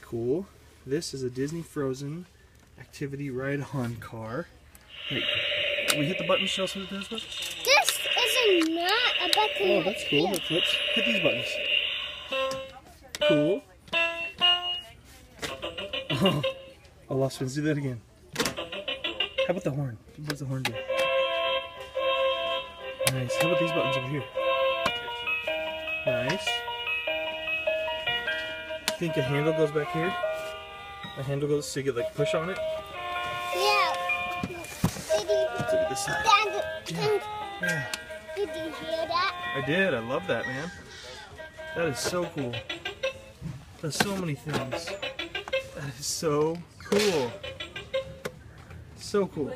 cool. This is a Disney Frozen activity ride-on car. Wait, we hit the button to show us what it does? This is not a button. Oh, that's cool. It flips. Hit these buttons. Cool. Oh, Olaf spins. Do that again. How about the horn? What does the horn do? Nice. How about these buttons over here? Nice. Think a handle goes back here? A handle goes so you could like push on it? Yeah. Let's look at this side. Yeah. Did you hear that? I did. I love that, man. That is so cool. Does so many things. That is so cool. So cool.